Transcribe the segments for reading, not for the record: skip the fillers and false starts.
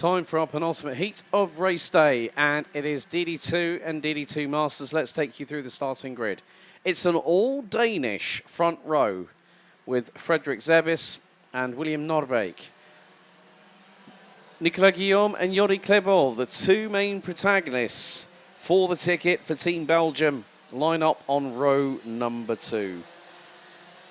Time for our penultimate heat of race day, and it is DD2 and DD2 Masters. Let's take you through the starting grid. It's an all-Danish front row with Frederik Zebis and William Norbeek. Nicolas Guillaume and Jordi Klebol, the two main protagonists for the ticket for Team Belgium, line up on row number 2.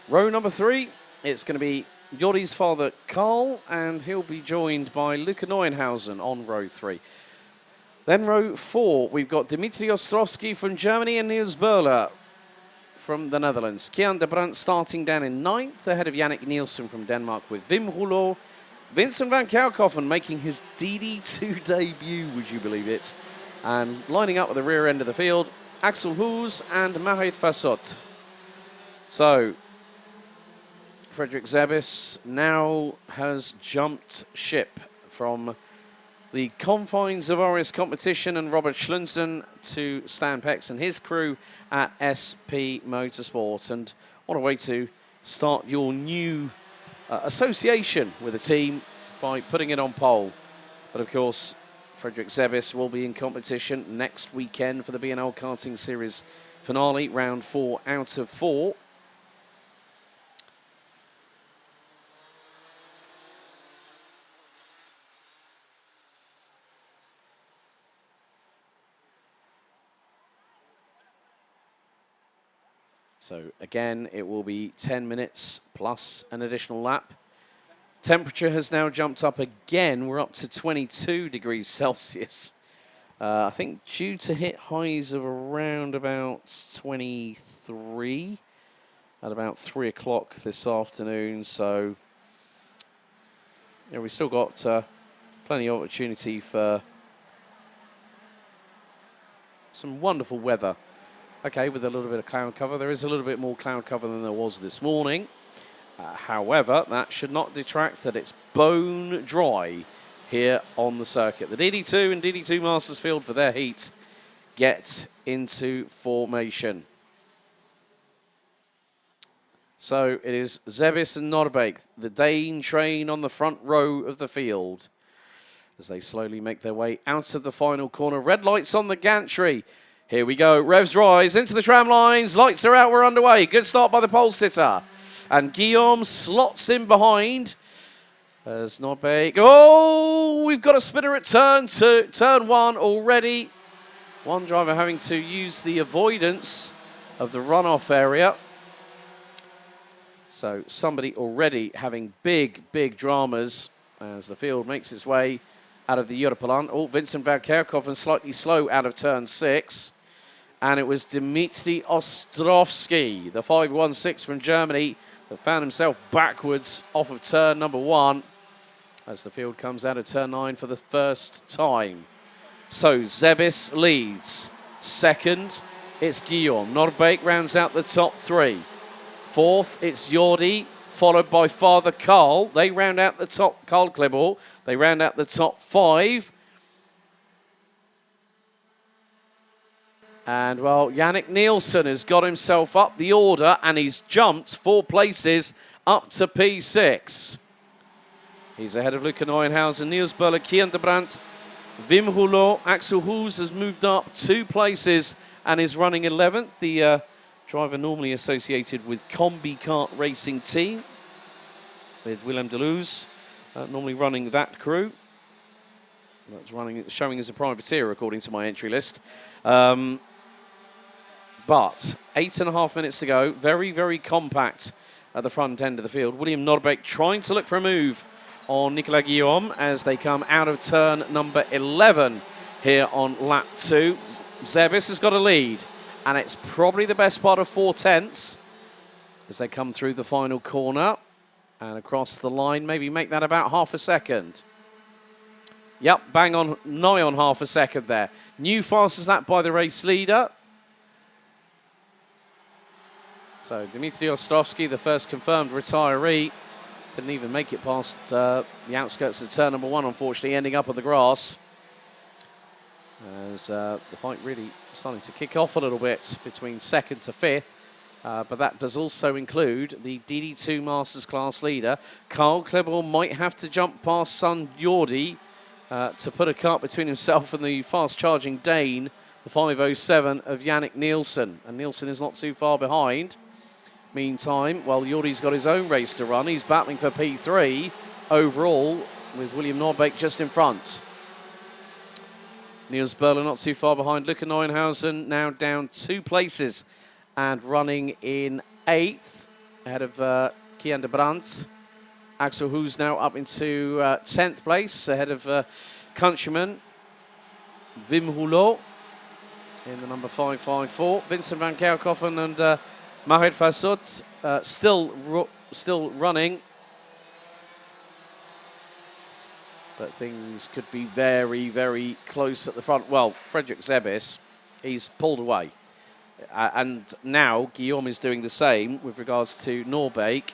Row number 3, it's going to be Jordi's father, Carl, and he'll be joined by Luca Neuenhausen on row 3. Then row 4, we've got Dimitri Ostrovsky from Germany and Niels Böhler from the Netherlands. Kian de Brandt starting down in 9th, ahead of Jannik Nielsen from Denmark with Wim Rouleau. Vincent van Kerkhoven making his DD2 debut, would you believe it? And lining up at the rear end of the field, Axel Hoos and Marit Vassot. So, Frederik Zebis now has jumped ship from the confines of Auris Competition and Robert Schlunzen to Stan Pex and his crew at SP Motorsport. And what a way to start your new association with a team by putting it on pole. But of course, Frederik Zebis will be in competition next weekend for the B&L Karting Series finale, round 4 out of 4. So again, it will be 10 minutes plus an additional lap. Temperature has now jumped up again. We're up to 22 degrees Celsius. I think due to hit highs of around about 23 at about 3 o'clock this afternoon. So yeah, we've still got plenty of opportunity for some wonderful weather. Okay, with a little bit of cloud cover. There is a little bit more cloud cover than there was this morning. However, that should not detract that it's bone dry here on the circuit. The DD2 and DD2 Masters field for their heat get into formation. So it is Zebis and Norbeek, the Dane train on the front row of the field, as they slowly make their way out of the final corner. Red lights on the gantry. Here we go. Revs rise into the tram lines. Lights are out. We're underway. Good start by the pole sitter. And Guillaume slots in behind. There's Norbeek. Oh, we've got a spinner at turn 1 already. One driver having to use the avoidance of the runoff area. So somebody already having big dramas as the field makes its way out of the Europalan. Oh, Vincent van Kerkhoven slightly slow out of turn 6. And it was Dimitri Ostrovsky, the 516 from Germany, that found himself backwards off of turn number 1 as the field comes out of turn 9 for the first time. So Zebis leads. Second, it's Guillaume. Norbeek rounds out the top 3. Fourth, it's Jordi, followed by father Carl. They round out the top, Carl Klebel. They round out the top 5. And, well, Jannik Nielsen has got himself up the order and he's jumped 4 places up to P6. He's ahead of Luca Neuenhausen, Niels Böhler, Kian de Brandt, Wim Rouleau. Axel Hoos has moved up 2 places and is running 11th. The driver normally associated with Combi Kart Racing Team, with Willem de Loos, normally running that crew. That's showing as a privateer according to my entry list. But 8.5 minutes to go. Very compact at the front end of the field. William Norbeek trying to look for a move on Nicolas Guillaume as they come out of turn number 11 here on lap 2. Zebis has got a lead, and it's probably the best part of 4 tenths as they come through the final corner and across the line. Maybe make that about half a second. Yep, bang on, nigh on half a second there. New fastest lap by the race leader. So Dimitri Ostrovsky, the first confirmed retiree, didn't even make it past the outskirts of turn number 1, unfortunately, ending up on the grass. As the fight really starting to kick off a little bit between 2nd to 5th. But that does also include the DD2 Masters class leader. Carl Klebel might have to jump past son Jordi to put a kart between himself and the fast-charging Dane, the 507 of Yannick Nielsen. And Nielsen is not too far behind. Meantime, while Yuri's got his own race to run, he's battling for P3 overall with William Nordbeek just in front. Niels Berler not too far behind. Luca Neuenhausen now down 2 places and running in 8th ahead of Kian de Brandt. Axel Hoos now up into 10th place ahead of countryman Wim Hulot in the number 554. Vincent van Kerkhoffen and Marit Fassot still running. But things could be very, very close at the front. Well, Frederick Zebis, he's pulled away. And now Guillaume is doing the same with regards to Norbeek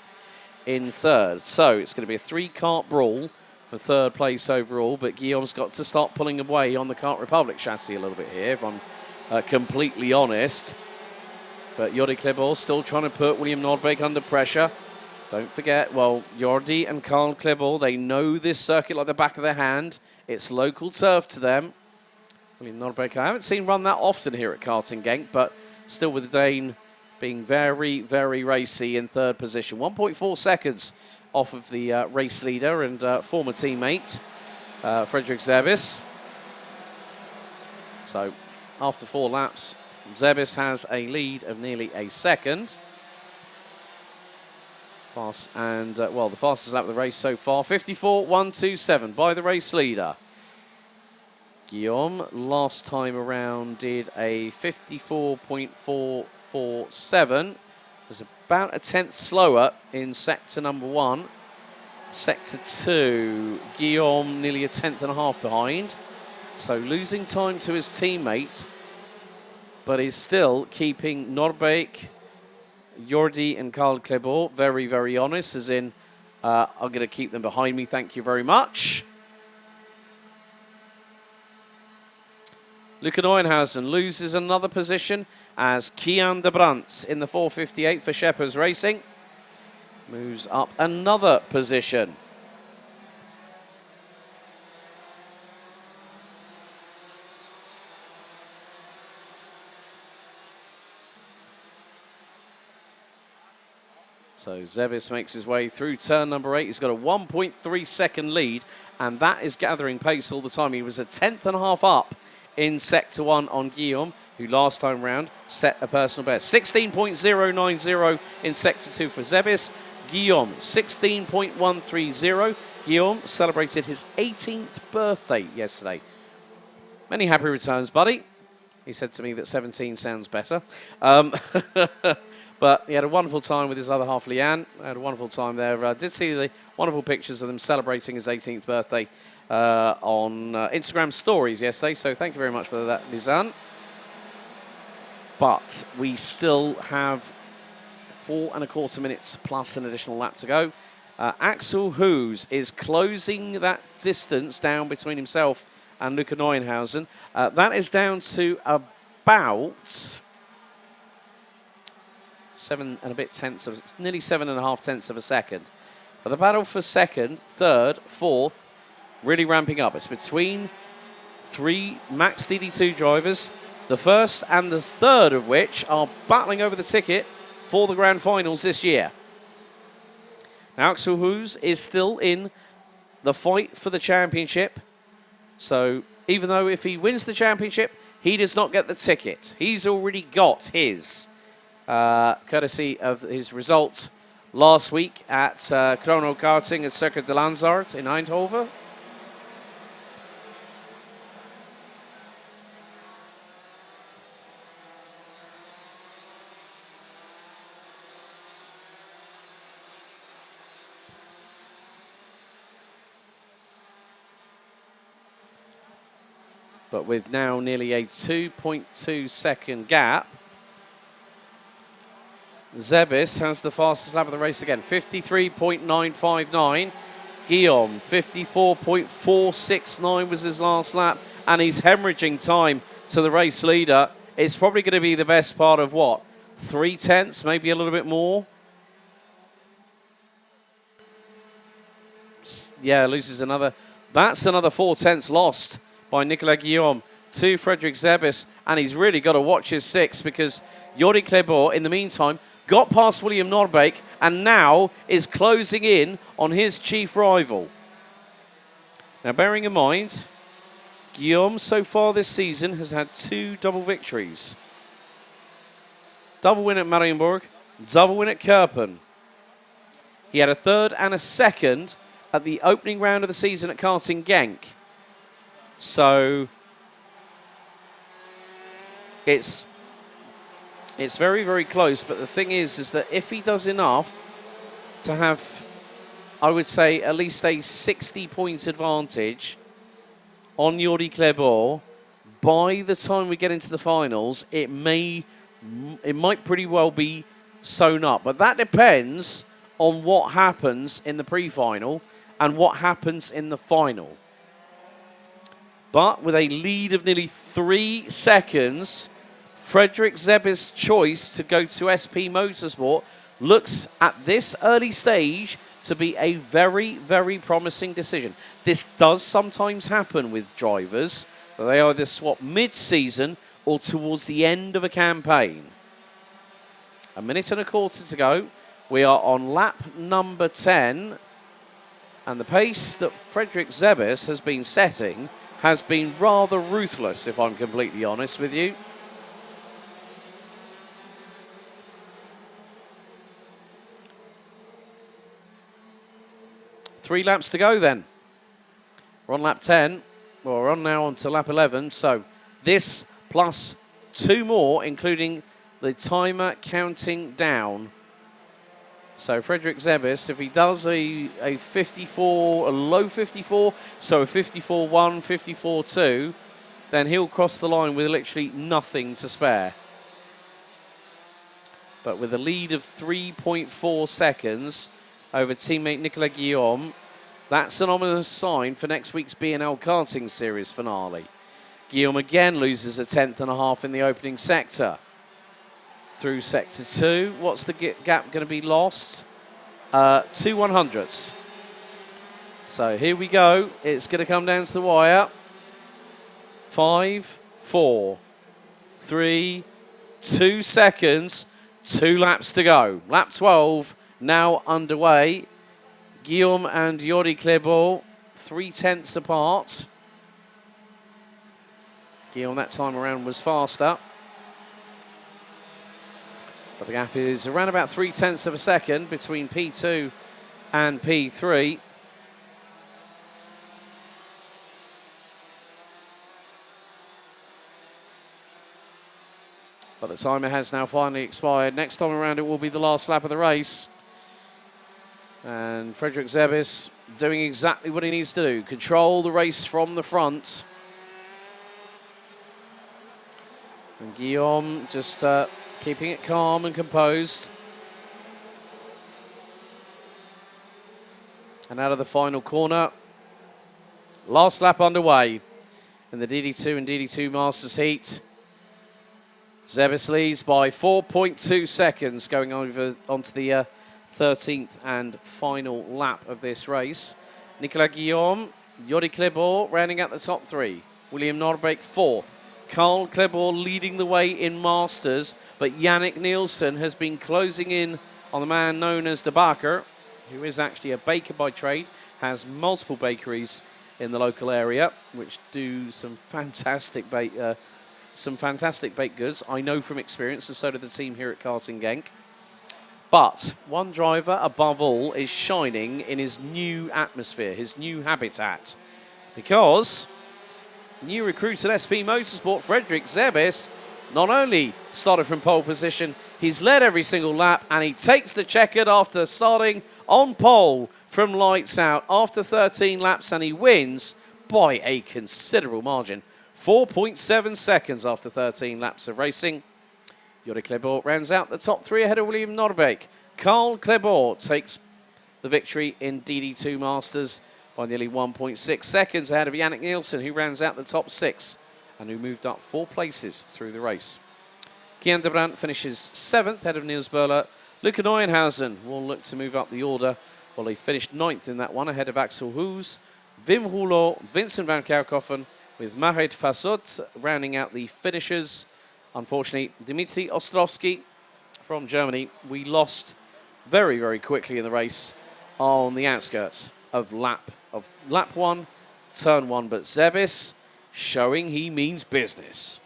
in 3rd. So it's going to be a 3-kart brawl for 3rd place overall. But Guillaume's got to start pulling away on the Kart Republic chassis a little bit here, if I'm completely honest. But Jordi Klebor still trying to put William Nordbeek under pressure. Don't forget, well, Jordi and Karl Klebor, they know this circuit like the back of their hand. It's local turf to them. William Nordbeek, I haven't seen run that often here at Karting Genk, but still with the Dane being very, very racy in 3rd position. 1.4 seconds off of the race leader and former teammate, Frederick Zebis. So, after 4 laps, Zebis has a lead of nearly a second. The fastest lap of the race so far, 54.127 by the race leader. Guillaume last time around did a 54.447. Was about a 10th slower in sector number 1. Sector 2, Guillaume nearly a 10.5 behind. So losing time to his teammate, but is still keeping Nordbeek, Jordi and Karl Klebor very, very honest, as in, I'm going to keep them behind me, thank you very much. Luca Neuenhausen loses another position as Kian de Brandt in the 458 for Shepherds Racing moves up another position. So Zebis makes his way through turn number 8. He's got a 1.3 second lead, and that is gathering pace all the time. He was a 10.5 up in sector 1 on Guillaume, who last time round set a personal best. 16.090 in sector 2 for Zebis. Guillaume, 16.130. Guillaume celebrated his 18th birthday yesterday. Many happy returns, buddy. He said to me that 17 sounds better. But he had a wonderful time with his other half, Leanne. I had a wonderful time there. I did see the wonderful pictures of them celebrating his 18th birthday on Instagram stories yesterday. So thank you very much for that, Lisanne. But we still have 4.25 minutes plus an additional lap to go. Axel Hoos is closing that distance down between himself and Luca Neuenhausen. That is down to about 7 and a bit tenths of, nearly 7.5 tenths of a second. But the battle for second, third, fourth, really ramping up. It's between 3 max DD2 drivers, the first and the third of which are battling over the ticket for the grand finals this year. Now, Axel Hoos is still in the fight for the championship. So even though if he wins the championship, he does not get the ticket. He's already got his, courtesy of his result last week at Chrono Karting at Circuit de Lanzaert in Eindhoven. But with now nearly a 2.2 second gap, Zebis has the fastest lap of the race again, 53.959. Guillaume, 54.469 was his last lap, and he's hemorrhaging time to the race leader. It's probably going to be the best part of what? 3 tenths, maybe a little bit more? Yeah, loses another. That's another 4/10 lost by Nicolas Guillaume to Frederick Zebis, and he's really got to watch his 6 because Jordi Kleber, in the meantime, got past William Norbeek and now is closing in on his chief rival. Now, bearing in mind, Guillaume so far this season has had 2 double victories. Double win at Marienburg, double win at Kerpen. He had a 3rd and a 2nd at the opening round of the season at Karting Genk. So it's very, very close. But the thing is that if he does enough to have, I would say, at least a 60-point advantage on Jordi Kleber, by the time we get into the finals, it might pretty well be sewn up. But that depends on what happens in the pre-final and what happens in the final. But with a lead of nearly 3 seconds, Frederick Zebis' choice to go to SP Motorsport looks at this early stage to be a very, very promising decision. This does sometimes happen with drivers. They either swap mid-season or towards the end of a campaign. 1 minute and a quarter to go. We are on lap number 10. And the pace that Frederick Zebis has been setting has been rather ruthless, if I'm completely honest with you. Three laps to go then. We're on lap 10. Well, we're on now onto lap 11. So this plus 2 more, including the timer counting down. So Frederick Zebis, if he does a 54, a low 54, so a 54-1, 54-2, then he'll cross the line with literally nothing to spare. But with a lead of 3.4 seconds over teammate Nicolas Guillaume, that's an ominous sign for next week's B&L Karting Series finale. Guillaume again loses a 10th and a half in the opening sector. Through sector 2, what's the gap going to be lost? 2 100ths. So here we go. It's going to come down to the wire. 5, 4, 3, 2 seconds. 2 laps to go. Lap 12 now underway. Guillaume and Jordi Kleber 3/10 apart. Guillaume that time around was faster. But the gap is around about 3/10 of a second between P2 and P3. But the timer has now finally expired. Next time around, it will be the last lap of the race. And Frederick Zebis doing exactly what he needs to do. Control the race from the front. And Guillaume just keeping it calm and composed. And out of the final corner. Last lap underway in the DD2 and DD2 Masters Heat. Zebis leads by 4.2 seconds going over onto the 13th and final lap of this race. Nicolas Guillaume, Jordi Kleber rounding out the top 3. William Norbeek 4th. Karl Kleber leading the way in Masters, but Yannick Nielsen has been closing in on the man known as De Bakker, who is actually a baker by trade, has multiple bakeries in the local area, which do some fantastic baked goods. I know from experience, and so did the team here at Karting Genk. But one driver, above all, is shining in his new atmosphere, his new habitat. Because new recruit at SP Motorsport, Frederick Zebis, not only started from pole position, he's led every single lap, and he takes the checkered after starting on pole from lights out after 13 laps, and he wins by a considerable margin. 4.7 seconds after 13 laps of racing. Jordi Kleber rounds out the top 3 ahead of William Norbeek. Karl Kleber takes the victory in DD2 Masters by nearly 1.6 seconds ahead of Yannick Nielsen, who rounds out the top 6 and who moved up 4 places through the race. Kian de Brandt finishes 7th ahead of Niels Böhler. Luca Neuenhausen will look to move up the order. Well, he finished 9th in that one ahead of Axel Hoos. Wim Rouleau, Vincent van Kerkhoffen, with Marit Fasot rounding out the finishers. Unfortunately, Dmitry Ostrovsky from Germany, we lost very, very quickly in the race on the outskirts of lap 1, turn 1. But Zebis showing he means business.